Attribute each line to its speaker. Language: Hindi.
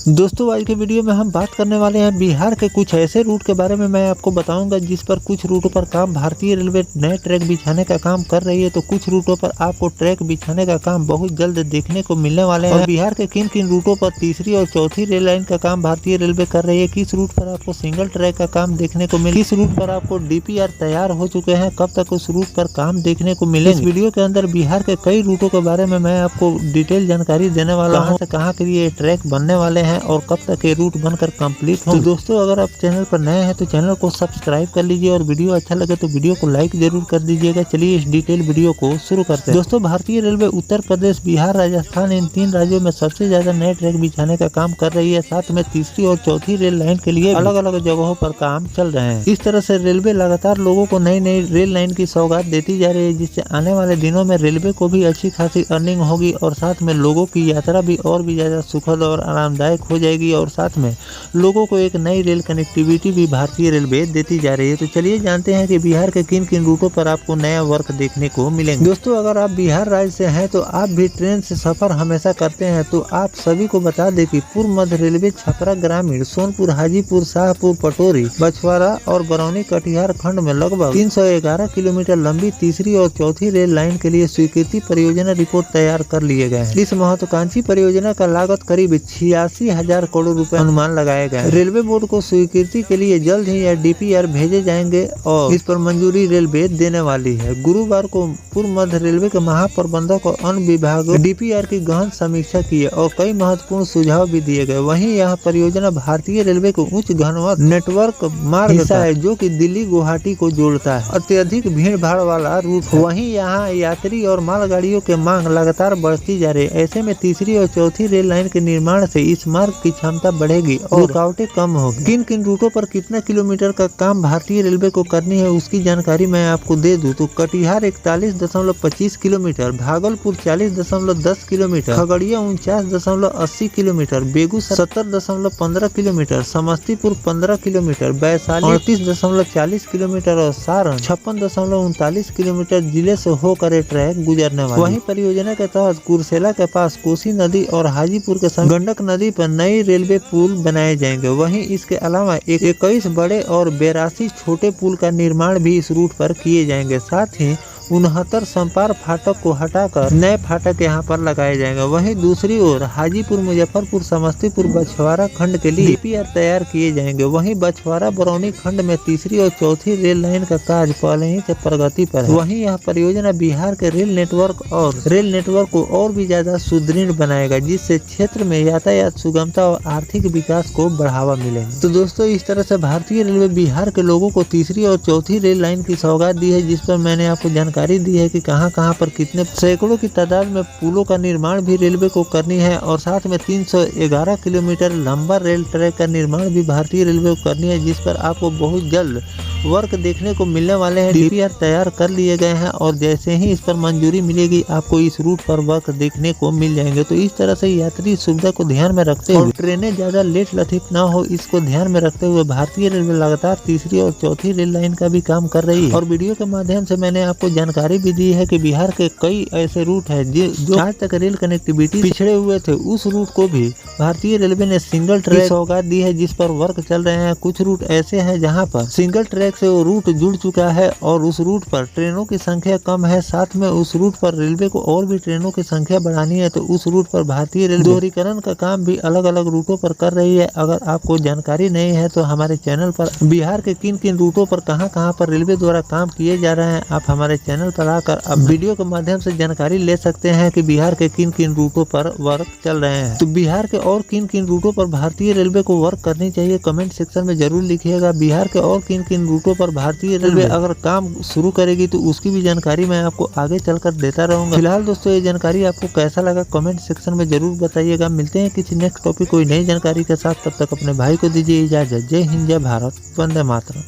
Speaker 1: दोस्तों आज के वीडियो में हम बात करने वाले हैं बिहार के कुछ ऐसे रूट के बारे में। मैं आपको बताऊंगा जिस पर कुछ रूटों पर काम भारतीय रेलवे नए ट्रैक बिछाने का काम कर रही है, तो कुछ रूटों पर आपको ट्रैक बिछाने का काम बहुत जल्द देखने को मिलने वाले हैं। और बिहार के किन किन रूटों पर तीसरी और चौथी रेल लाइन का काम भारतीय रेलवे कर रही है, किस रूट पर आपको सिंगल ट्रैक का काम देखने को मिले, किस रूट पर आपको DPR तैयार हो चुके हैं, कब तक उस रूट पर काम देखने को मिले। इस वीडियो के अंदर बिहार के कई रूटों के बारे में मैं आपको डिटेल जानकारी देने वाला हूँ, कहाँ के लिए ट्रैक बनने वाले हैं और कब तक ये रूट बनकर कंप्लीट हो। तो दोस्तों अगर आप चैनल पर नए हैं तो चैनल को सब्सक्राइब कर लीजिए और वीडियो अच्छा लगे तो वीडियो को लाइक जरूर कर दीजिएगा। चलिए इस डिटेल वीडियो को शुरू करते हैं। दोस्तों भारतीय रेलवे उत्तर प्रदेश, बिहार, राजस्थान इन 3 राज्यों में सबसे ज्यादा नए ट्रैक बिछाने का काम कर रही है। साथ में तीसरी और चौथी रेल लाइन के लिए अलग अलग जगहों पर काम चल रहे हैं। इस तरह से रेलवे लगातार लोगों को नई नई रेल लाइन की सौगात देती जा रही है, जिससे आने वाले दिनों में रेलवे को भी अच्छी खासी अर्निंग होगी और साथ में लोगों की यात्रा भी और भी ज्यादा सुखद और आरामदायक हो जाएगी और साथ में लोगों को एक नई रेल कनेक्टिविटी भी भारतीय रेलवे देती जा रही है। तो चलिए जानते हैं कि बिहार के किन किन रूटों पर आपको नया वर्क देखने को मिलेंगे। दोस्तों अगर आप बिहार राज्य से हैं तो आप भी ट्रेन से सफर हमेशा करते हैं, तो आप सभी को बता दें कि पूर्व मध्य रेलवे छपरा ग्रामीण, सोनपुर, हाजीपुर, शाहपुर, पटोरी, बछवाड़ा और बरौनी कटिहार खंड में लगभग 311 किलोमीटर लंबी तीसरी और चौथी रेल लाइन के लिए स्वीकृति परियोजना रिपोर्ट तैयार कर लिए गए हैं। इस महत्वाकांक्षी परियोजना का लागत करीब 86,000 करोड़ रुपए अनुमान लगाए गए। रेलवे बोर्ड को स्वीकृति के लिए जल्द ही यह DPR भेजे जाएंगे और इस पर मंजूरी रेलवे देने वाली है। गुरुवार को पूर्व मध्य रेलवे के महाप्रबंधक और अन्य विभागों DPR की गहन समीक्षा की और कई महत्वपूर्ण सुझाव भी दिए गए। वहीं यह परियोजना भारतीय रेलवे को उच्च घनत्व नेटवर्क मार्ग हिस्सा है जो कि दिल्ली गुवाहाटी को जोड़ता है। अत्यधिक भीड़ भाड़ वाला रूट है। वहीं यहाँ यात्री और मालगाड़ियों की मांग लगातार बढ़ती जा रही है। ऐसे में तीसरी और चौथी रेल लाइन के निर्माण से इस मार्ग की क्षमता बढ़ेगी और रुकावटें कम होगी। किन किन रूटों पर कितना किलोमीटर का काम भारतीय रेलवे को करनी है उसकी जानकारी मैं आपको दे दूं तो Katihar 41.25 kilometre, Bhagalpur 40.10 kilometre, Khagaria 49.80 kilometre, Begusarai 70.15 kilometre, Samastipur 15 kilometre, Vaishali 38.40 kilometre और सारण 56.39 किलोमीटर जिले से होकर ये ट्रैक गुजरने वाला। वहीं परियोजना के तहत कुर्सेला के पास कोसी नदी और हाजीपुर के संग गंडक नदी पर नई रेलवे पुल बनाए जाएंगे। वहीं इसके अलावा 21 बड़े और 82 छोटे पुल का निर्माण भी इस रूट पर किए जाएंगे। साथ ही 69 संपार फाटक को हटाकर नए फाटक यहां पर लगाए जाएंगे। वहीं दूसरी ओर हाजीपुर, मुजफ्फरपुर, समस्तीपुर, बछवाड़ा खंड के लिए DPR तैयार किए जाएंगे। वहीं बछवाड़ा बरौनी खंड में तीसरी और चौथी रेल लाइन का कार्य पहले ही से प्रगति पर है। वहीं यह परियोजना बिहार के रेल नेटवर्क को और भी ज्यादा सुदृढ़ बनाएगा, जिससे क्षेत्र में यातायात सुगमता और आर्थिक विकास को बढ़ावा मिलेगा। तो दोस्तों इस तरह से भारतीय रेलवे बिहार के लोगों को तीसरी और चौथी रेल लाइन की सौगात दी है, जिस पर मैंने आपको जानकारी दी है कि कहां पर कितने सैकड़ों की तादाद में पुलों का निर्माण भी रेलवे को करनी है और साथ में 311 किलोमीटर लंबा रेल ट्रैक का निर्माण भी भारतीय रेलवे को करनी है, जिस पर आपको बहुत जल्द वर्क देखने को मिलने वाले हैं। DPR तैयार कर लिए गए हैं और जैसे ही इस पर मंजूरी मिलेगी आपको इस रूट पर वर्क देखने को मिल जाएंगे। तो इस तरह से यात्री सुविधा को ध्यान में रखते हुए ट्रेनें ज्यादा लेट लतीफ ना हो, इसको ध्यान में रखते हुए भारतीय रेलवे लगातार तीसरी और चौथी रेल लाइन का भी काम कर रही है। और वीडियो के माध्यम से मैंने आपको जानकारी भी दी है कि बिहार के कई ऐसे रूट है जो आज तक रेल कनेक्टिविटी पिछड़े हुए थे, उस रूट को भी भारतीय रेलवे ने सिंगल ट्रैक सौगात दी है, जिस पर वर्क चल रहे हैं। कुछ रूट ऐसे हैं जहां पर सिंगल ट्रैक से वो रूट जुड़ चुका है और उस रूट पर ट्रेनों की संख्या कम है। साथ में उस रूट पर रेलवे को और भी ट्रेनों की संख्या बढ़ानी है, तो उस रूट पर भारतीय रेलवे दोहरीकरण का काम भी अलग अलग रूटों पर कर रही है। अगर आपको जानकारी नहीं है तो हमारे चैनल पर बिहार के किन किन रूटों पर कहां पर रेलवे द्वारा काम किए जा रहे हैं, आप हमारे चैनल पर आकर अब वीडियो के माध्यम से जानकारी ले सकते हैं कि बिहार के किन किन रूटों पर वर्क चल रहे हैं। तो बिहार के और किन किन रूटों पर भारतीय रेलवे को वर्क करनी चाहिए कमेंट सेक्शन में जरूर लिखिएगा। बिहार के और किन किन रूटों पर भारतीय रेलवे अगर काम शुरू करेगी तो उसकी भी जानकारी मैं आपको आगे चलकर देता रहूंगा। फिलहाल दोस्तों ये जानकारी आपको कैसा लगा कमेंट सेक्शन में जरूर बताइएगा। मिलते हैं किसी नेक्स्ट टॉपिक कोई नई जानकारी के साथ, तब तक अपने भाई को दीजिए इजाजत। जय हिंद, जय भारत, वंदे मातरम।